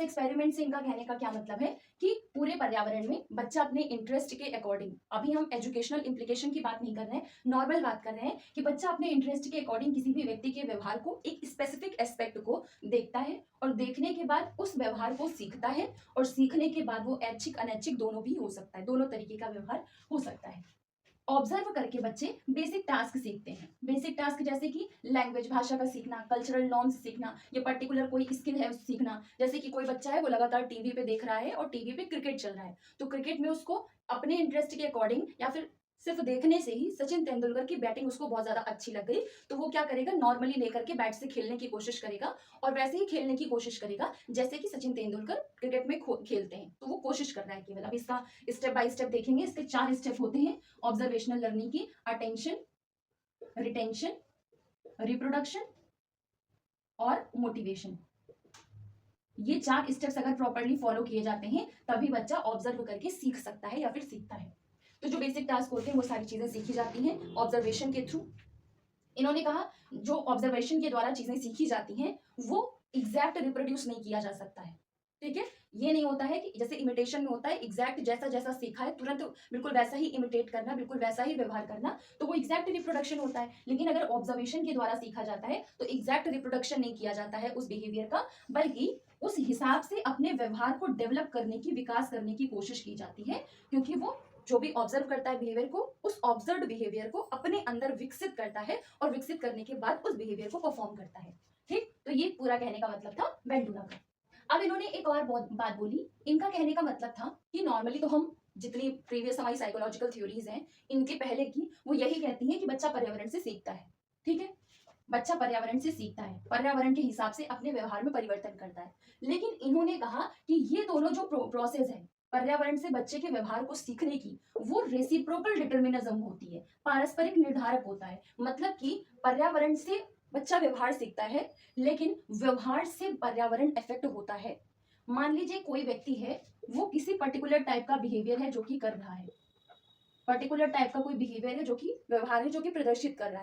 Experiment से इनका कहने का क्या मतलब है कि पूरे पर्यावरण में बच्चा अपने इंटरेस्ट के अकॉर्डिंग, अभी हम एजुकेशनल इंप्लीकेशन की बात नहीं कर रहे हैं, नॉर्मल बात कर रहे हैं कि बच्चा अपने इंटरेस्ट के अकॉर्डिंग किसी भी व्यक्ति के व्यवहार को, एक स्पेसिफिक एस्पेक्ट को देखता है और देखने के बाद उस व्यवहार को सीखता है और सीखने के बाद वो ऐच्छिक अनैच्छिक दोनों भी हो सकता है, दोनों तरीके का व्यवहार हो सकता है। ऑब्जर्व करके बच्चे बेसिक टास्क सीखते हैं। बेसिक टास्क जैसे कि लैंग्वेज, भाषा का सीखना, कल्चरल नॉर्म्स सीखना, या पर्टिकुलर कोई स्किल है सीखना। जैसे कि कोई बच्चा है वो लगातार टीवी पे देख रहा है और टीवी पे क्रिकेट चल रहा है, तो क्रिकेट में उसको अपने इंटरेस्ट के अकॉर्डिंग या फिर सिर्फ देखने से ही सचिन तेंदुलकर की बैटिंग उसको बहुत ज्यादा अच्छी लग गई, तो वो क्या करेगा, नॉर्मली लेकर के बैट से खेलने की कोशिश करेगा और वैसे ही खेलने की कोशिश करेगा जैसे कि सचिन तेंदुलकर क्रिकेट में खेलते हैं। तो वो कोशिश कर रहा है केवल। अब इसका स्टेप बाय स्टेप देखेंगे। इसके 4 स्टेप होते हैं ऑब्जर्वेशनल लर्निंग की: अटेंशन, रिटेंशन, रिप्रोडक्शन और मोटिवेशन। ये 4 स्टेप्स अगर प्रॉपर्ली फॉलो किए जाते हैं तभी बच्चा ऑब्जर्व करके सीख सकता है या फिर सीखता है। तो जो बेसिक टास्क होते हैं वो सारी चीजें सीखी जाती हैं ऑब्जर्वेशन के थ्रू। इन्होंने कहा जो ऑब्जर्वेशन के द्वारा चीजें सीखी जाती हैं वो एग्जैक्ट रिप्रोड्यूस नहीं किया जा सकता है। ठीक है, ये नहीं होता है कि जैसे इमिटेशन में होता है एग्जैक्ट जैसा जैसा सीखा है तुरंत बिल्कुल वैसा ही इमिटेट करना, बिल्कुल वैसा ही व्यवहार करना, तो वो एग्जैक्ट रिप्रोडक्शन होता है। लेकिन अगर ऑब्जर्वेशन के द्वारा सीखा जाता है तो एग्जैक्ट रिप्रोडक्शन नहीं किया जाता है उस बिहेवियर का, बल्कि उस हिसाब से अपने व्यवहार को डेवलप करने की, विकास करने की कोशिश की जाती है। क्योंकि वो जो भी ऑब्जर्व करता है बिहेवियर को, उस ऑब्जर्व्ड बिहेवियर को अपने अंदर विकसित करता है और विकसित करने के बाद उस बिहेवियर को परफॉर्म करता है। ठीक, तो ये पूरा कहने का मतलब था वेंडुला का। अब इन्होंने एक और बात बोली। इनका कहने का मतलब था कि नॉर्मली तो हम जितनी प्रीवियस हमारी साइकोलॉजिकल थ्योरीज हैं इनके पहले की, वो यही कहती हैं कि बच्चा पर्यावरण से सीखता है। ठीक है, बच्चा पर्यावरण से सीखता है, पर्यावरण के हिसाब से अपने व्यवहार में परिवर्तन करता है। लेकिन इन्होंने कहा कि ये दोनों जो प्रोसेस है पर्यावरण से बच्चे के व्यवहार को सीखने की, वो रेसिप्रोकल डिटर्मिनिज्म होती है, पारस्परिक निर्धारक होता है। मतलब कि पर्यावरण से बच्चा व्यवहार सीखता है लेकिन व्यवहार से पर्यावरण इफेक्ट होता है। मान लीजिए कोई व्यक्ति है, वो किसी पर्टिकुलर टाइप का बिहेवियर है जो कि कर रहा है, पर्टिकुलर टाइप का कोई बिहेवियर है जो कि व्यवहार है जो कि प्रदर्शित कर रहा है।